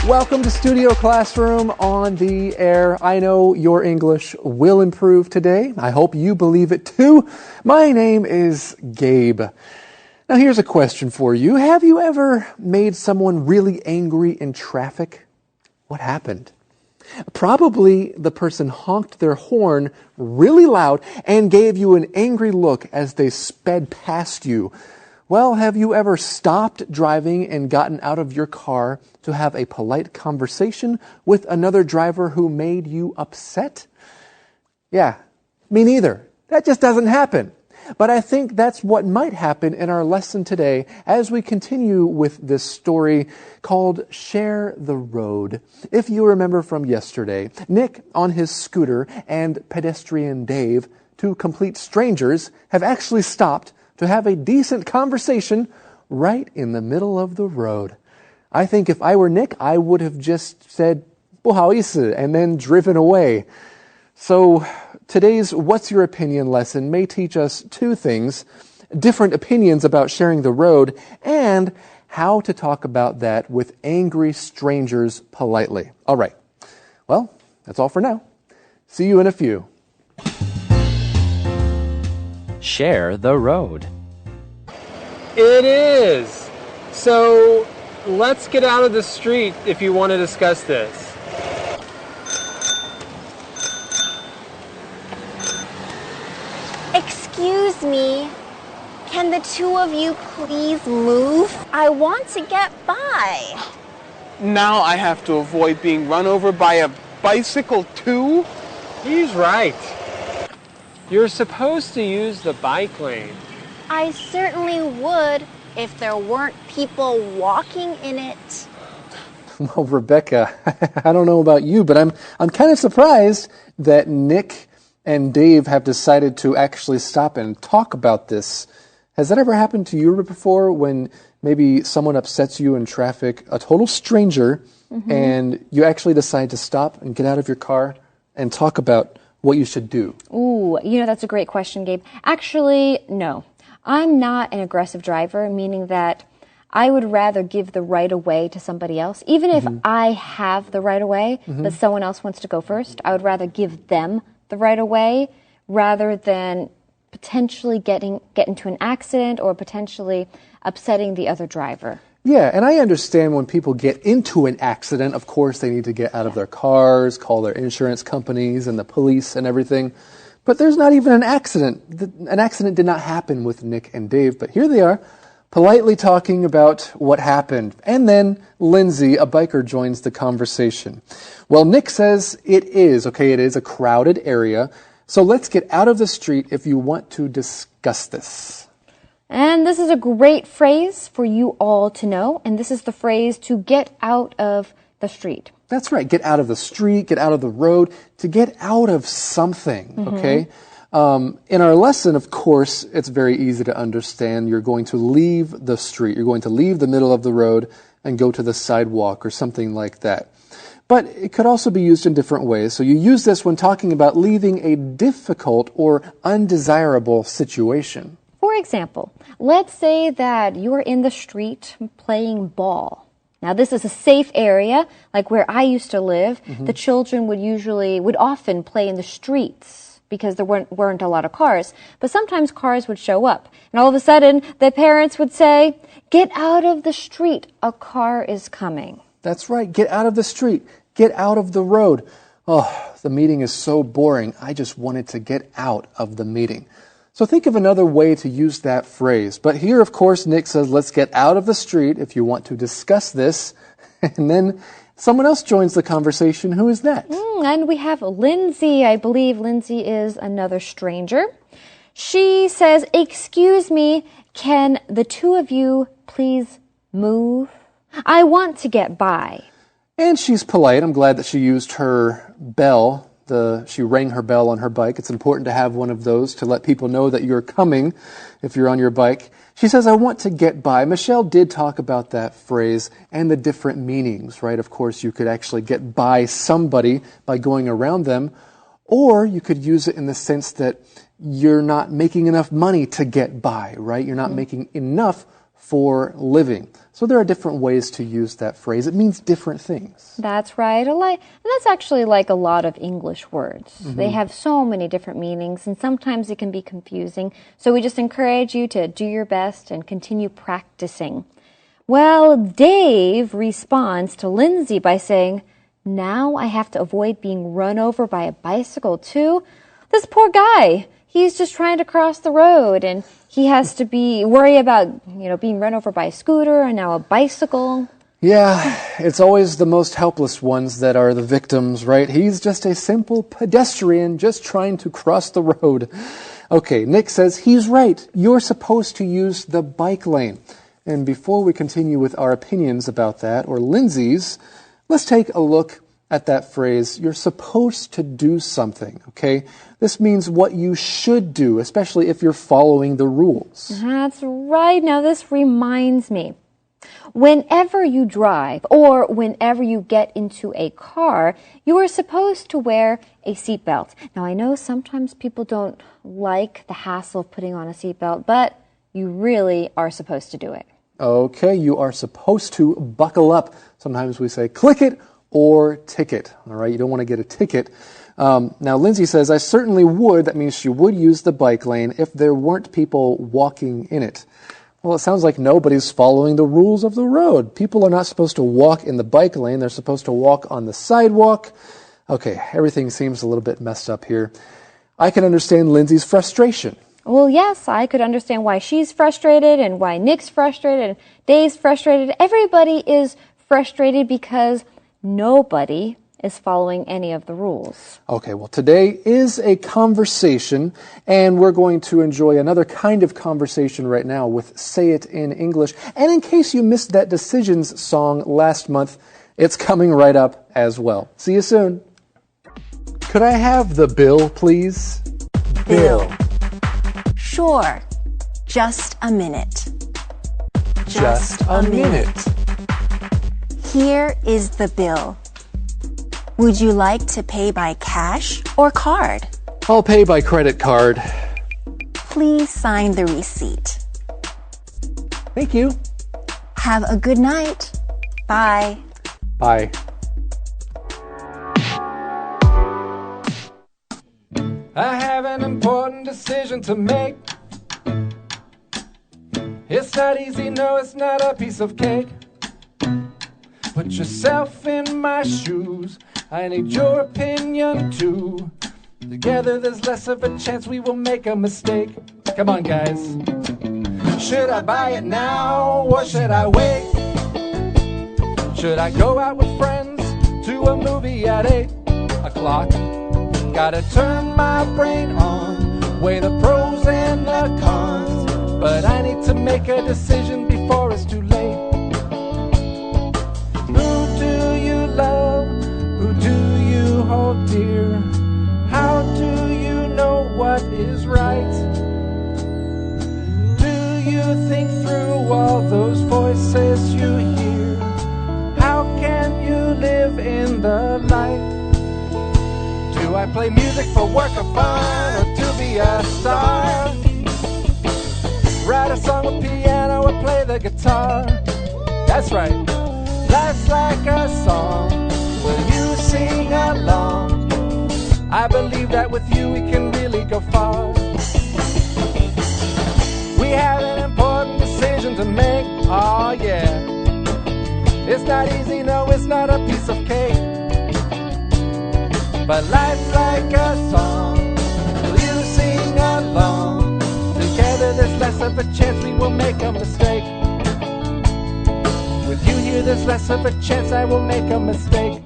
Welcome to Studio Classroom on the air. I know your English will improve today. I hope you believe it too. My name is Gabe. Now here's a question for you. Have you ever made someone really angry in traffic? What happened? Probably the person honked their horn really loud and gave you an angry look as they sped past you. Well, have you ever stopped driving and gotten out of your car to have a polite conversation with another driver who made you upset? Yeah, me neither. That just doesn't happen. But I think that's what might happen in our lesson today as we continue with this story called Share the Road. If you remember from yesterday, Nick on his scooter and pedestrian Dave, two complete strangers, have actually stopped to have a decent conversation right in the middle of the road. I think if I were Nick, I would have just said, 不好意思, and then driven away. So today's What's Your Opinion lesson may teach us two things: different opinions about sharing the road and how to talk about that with angry strangers politely. All right. Well, that's all for now. See you in a few. Share the road. It is. So let's get out of the street if you want to discuss this. Excuse me, can the two of you please move? I want to get by. Now I have to avoid being run over by a bicycle too? He's right. You're supposed to use the bike lane. I certainly would if there weren't people walking in it. Well, Rebecca, I don't know about you, but I'm kind of surprised that Nick and Dave have decided to actually stop and talk about this. Has that ever happened to you before, when maybe someone upsets you in traffic, a total stranger, and you actually decide to stop and get out of your car and talk about what you should do? Ooh, that's a great question, Gabe. Actually, no. I'm not an aggressive driver, meaning that I would rather give the right of way to somebody else. Even if I have the right of way, but someone else wants to go first, I would rather give them the right of way rather than potentially get into an accident or potentially upsetting the other driver. Yeah, and I understand when people get into an accident, of course they need to get out of their cars, call their insurance companies and the police and everything. But there's not even an accident. An accident did not happen with Nick and Dave, but here they are, politely talking about what happened. And then Lindsay, a biker, joins the conversation. Well, Nick says it is a crowded area, so let's get out of the street if you want to discuss this. And this is a great phrase for you all to know, and this is the phrase to get out of the street. That's right. Get out of the street, get out of the road, to get out of something, okay? In our lesson, of course, it's very easy to understand. You're going to leave the street. You're going to leave the middle of the road and go to the sidewalk or something like that. But it could also be used in different ways. So you use this when talking about leaving a difficult or undesirable situation. For example, let's say that you're in the street playing ball. Now, this is a safe area, like where I used to live. The children would often play in the streets because there weren't a lot of cars. But sometimes cars would show up. And all of a sudden, the parents would say, "Get out of the street, a car is coming." That's right. Get out of the street. Get out of the road. Oh, the meeting is so boring. I just wanted to get out of the meeting. So think of another way to use that phrase. But here, of course, Nick says, let's get out of the street if you want to discuss this. And then someone else joins the conversation. Who is that? And we have Lindsay. I believe Lindsay is another stranger. She says, "Excuse me, can the two of you please move? I want to get by." And she's polite. I'm glad that she used her bell. She rang her bell on her bike. It's important to have one of those to let people know that you're coming if you're on your bike. She says, "I want to get by." Michelle did talk about that phrase and the different meanings, right? Of course, you could actually get by somebody by going around them, or you could use it in the sense that you're not making enough money to get by, right? You're not making enough for living. So there are different ways to use that phrase. It means different things. That's right. And that's actually like a lot of English words. They have so many different meanings, and sometimes it can be confusing. So we just encourage you to do your best and continue practicing. Well, Dave responds to Lindsay by saying, now I have to avoid being run over by a bicycle too? This poor guy. He's just trying to cross the road, and he has to worry about, being run over by a scooter and now a bicycle. Yeah, it's always the most helpless ones that are the victims, right? He's just a simple pedestrian just trying to cross the road. Okay, Nick says he's right. You're supposed to use the bike lane. And before we continue with our opinions about that, or Lindsay's, let's take a look at that phrase, you're supposed to do something, okay? This means what you should do, especially if you're following the rules. That's right. Now, this reminds me. Whenever you drive or whenever you get into a car, you are supposed to wear a seatbelt. Now, I know sometimes people don't like the hassle of putting on a seatbelt, but you really are supposed to do it. Okay, you are supposed to buckle up. Sometimes we say click it or ticket, all right? You don't want to get a ticket. Now, Lindsay says, I certainly would. That means she would use the bike lane if there weren't people walking in it. Well, it sounds like nobody's following the rules of the road. People are not supposed to walk in the bike lane. They're supposed to walk on the sidewalk. Okay, everything seems a little bit messed up here. I can understand Lindsay's frustration. Well, yes, I could understand why she's frustrated and why Nick's frustrated and Dave's frustrated. Everybody is frustrated because nobody is following any of the rules. Okay, well, today is a conversation, and we're going to enjoy another kind of conversation right now with Say It in English. And in case you missed that Decisions song last month, it's coming right up as well. See you soon. Could I have the bill, please? Bill. Sure. Just a minute. Just a minute. Here is the bill. Would you like to pay by cash or card? I'll pay by credit card. Please sign the receipt. Thank you. Have a good night. Bye. Bye. I have an important decision to make. It's not easy, no, it's not a piece of cake. Put yourself in my shoes. I need your opinion too. Together there's less of a chance we will make a mistake. Come on, guys. Should I buy it now or should I wait? Should I go out with friends to a movie at 8 o'clock? Gotta turn my brain on, weigh the pros and the cons. But I need to make a decision before it's too late. Who do you love? Who do you hold dear? How do you know what is right? Do you think through all those voices you hear? How can you live in the light? Do I play music for work or fun, or to be a star? Write a song with piano or play the guitar? That's right, life's like a song. Will you sing along? I believe that with you we can really go far. We have an important decision to make, oh yeah. It's not easy, no, it's not a piece of cake. But life's like a song. Will you sing along? Together there's less of a chance we will make a mistake. With you here there's less of a chance I will make a mistake.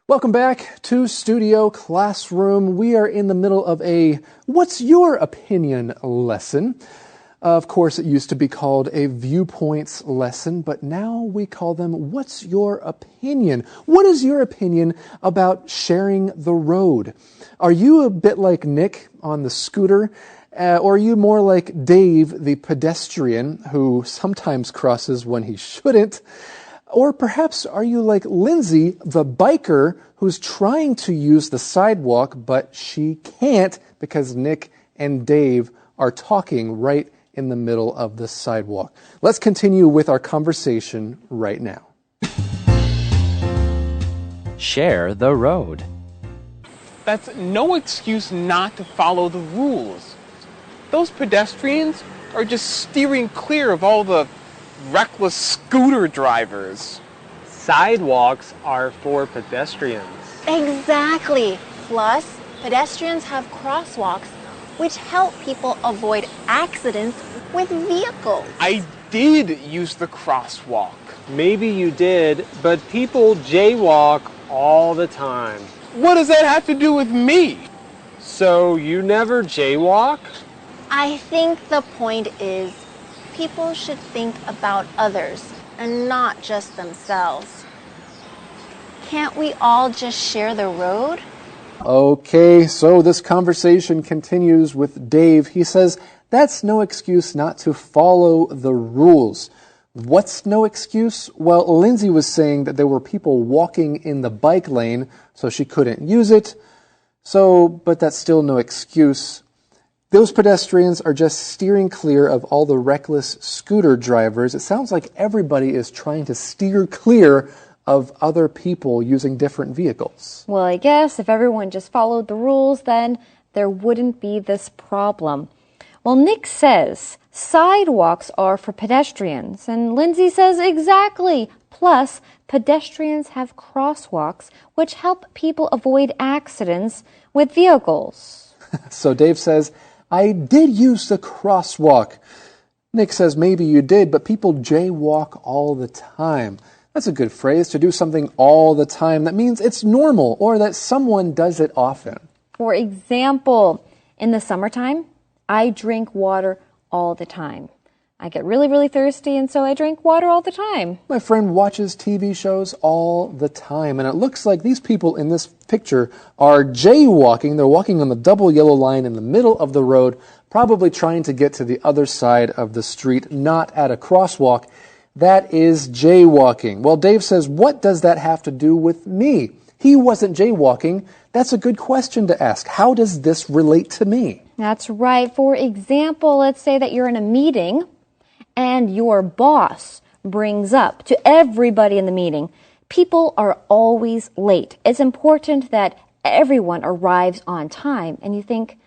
Welcome back to Studio Classroom. We are in the middle of a What's Your Opinion lesson. Of course, it used to be called a viewpoints lesson, but now we call them What's Your Opinion? What is your opinion about sharing the road? Are you a bit like Nick on the scooter, or are you more like Dave, the pedestrian, who sometimes crosses when he shouldn't? Or perhaps are you like Lindsay, the biker, who's trying to use the sidewalk, but she can't because Nick and Dave are talking right in the middle of the sidewalk. Let's continue with our conversation right now. Share the road. That's no excuse not to follow the rules. Those pedestrians are just steering clear of all the reckless scooter drivers. Sidewalks are for pedestrians. Exactly. Plus, pedestrians have crosswalks, which help people avoid accidents with vehicles. I did use the crosswalk. Maybe you did, but people jaywalk all the time. What does that have to do with me? So you never jaywalk? I think the point is people should think about others and not just themselves. Can't we all just share the road? Okay, so this conversation continues with Dave. He says, that's no excuse not to follow the rules. What's no excuse? Well, Lindsay was saying that there were people walking in the bike lane, so she couldn't use it. But that's still no excuse. Those pedestrians are just steering clear of all the reckless scooter drivers. It sounds like everybody is trying to steer clear of other people using different vehicles. Well, I guess if everyone just followed the rules, then there wouldn't be this problem. Well, Nick says sidewalks are for pedestrians, and Lindsay says exactly. Plus, pedestrians have crosswalks, which help people avoid accidents with vehicles. So Dave says, I did use the crosswalk. Nick says, maybe you did, but people jaywalk all the time. That's a good phrase, to do something all the time. That means it's normal or that someone does it often. For example, in the summertime, I drink water all the time. I get really, really thirsty, and so I drink water all the time. My friend watches TV shows all the time, and it looks like these people in this picture are jaywalking. They're walking on the double yellow line in the middle of the road, probably trying to get to the other side of the street, not at a crosswalk. That is jaywalking. Well, Dave says, what does that have to do with me? He wasn't jaywalking. That's a good question to ask. How does this relate to me? That's right. For example, let's say that you're in a meeting and your boss brings up to everybody in the meeting, people are always late. It's important that everyone arrives on time. And you think,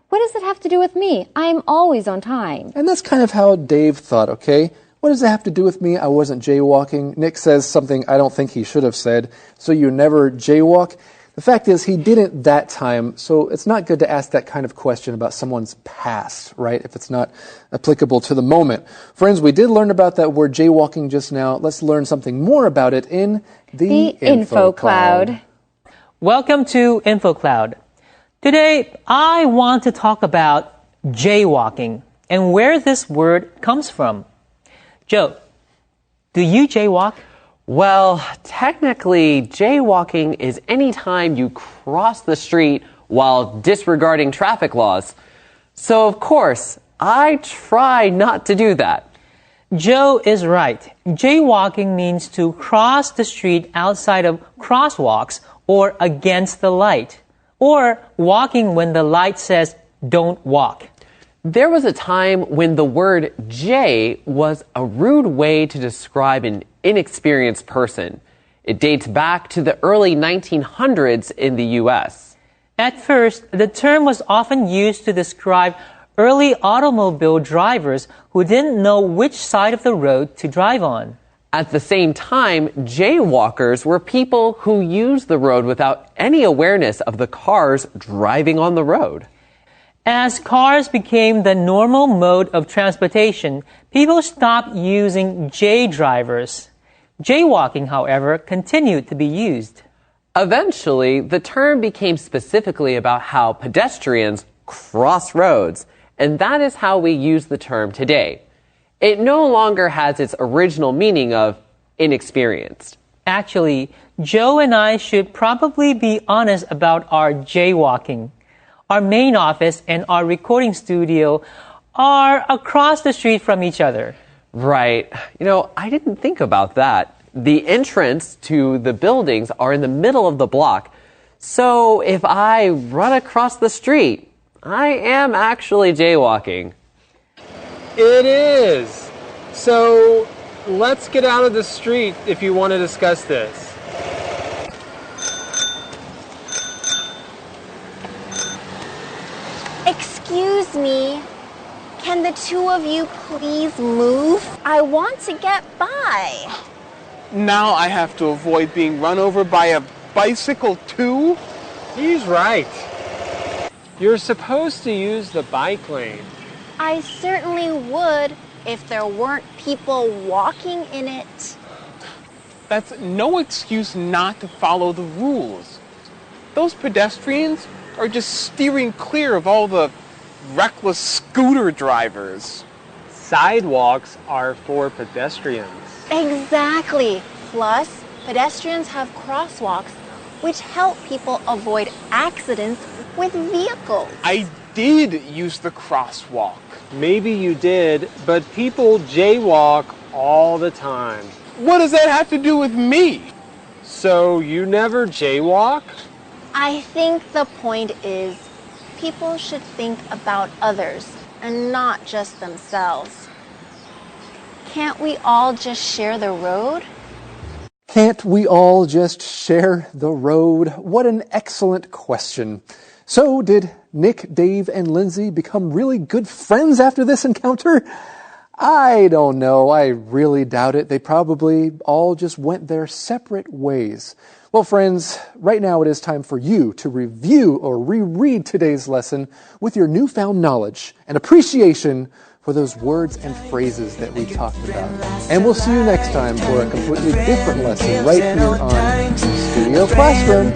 what does that have to do with me? I'm always on time. And that's kind of how Dave thought, okay? What does it have to do with me? I wasn't jaywalking. Nick says something I don't think he should have said. So you never jaywalk? The fact is, he didn't that time, so it's not good to ask that kind of question about someone's past, right, if it's not applicable to the moment. Friends, we did learn about that word jaywalking just now. Let's learn something more about it in the Info Cloud. Welcome to Info Cloud. Today, I want to talk about jaywalking and where this word comes from. Joe, do you jaywalk? Well, technically, jaywalking is any time you cross the street while disregarding traffic laws. So, of course, I try not to do that. Joe is right. Jaywalking means to cross the street outside of crosswalks or against the light, or walking when the light says don't walk. There was a time when the word jay was a rude way to describe an inexperienced person. It dates back to the early 1900s in the U.S. At first, the term was often used to describe early automobile drivers who didn't know which side of the road to drive on. At the same time, jaywalkers were people who used the road without any awareness of the cars driving on the road. As cars became the normal mode of transportation, people stopped using jay drivers. Jaywalking, however, continued to be used. Eventually, the term became specifically about how pedestrians cross roads, and that is how we use the term today. It no longer has its original meaning of inexperienced. Actually, Joe and I should probably be honest about our jaywalking. Our main office and our recording studio are across the street from each other. Right. I didn't think about that. The entrance to the buildings are in the middle of the block. So if I run across the street, I am actually jaywalking. It is. So let's get out of the street if you want to discuss this. Excuse me. Can the two of you please move? I want to get by. Now I have to avoid being run over by a bicycle too? He's right. You're supposed to use the bike lane. I certainly would if there weren't people walking in it. That's no excuse not to follow the rules. Those pedestrians are just steering clear of all the reckless scooter drivers. Sidewalks are for pedestrians. Exactly. Plus, pedestrians have crosswalks, which help people avoid accidents with vehicles. I did use the crosswalk. Maybe you did, but people jaywalk all the time. What does that have to do with me? So you never jaywalk? I think the point is people should think about others and not just themselves. Can't we all just share the road? Can't we all just share the road? What an excellent question. So, did Nick, Dave, and Lindsay become really good friends after this encounter? I don't know. I really doubt it. They probably all just went their separate ways. Well, friends, right now it is time for you to review or reread today's lesson with your newfound knowledge and appreciation for those words and phrases that we talked about. And we'll see you next time for a completely different lesson right here on Studio Classroom.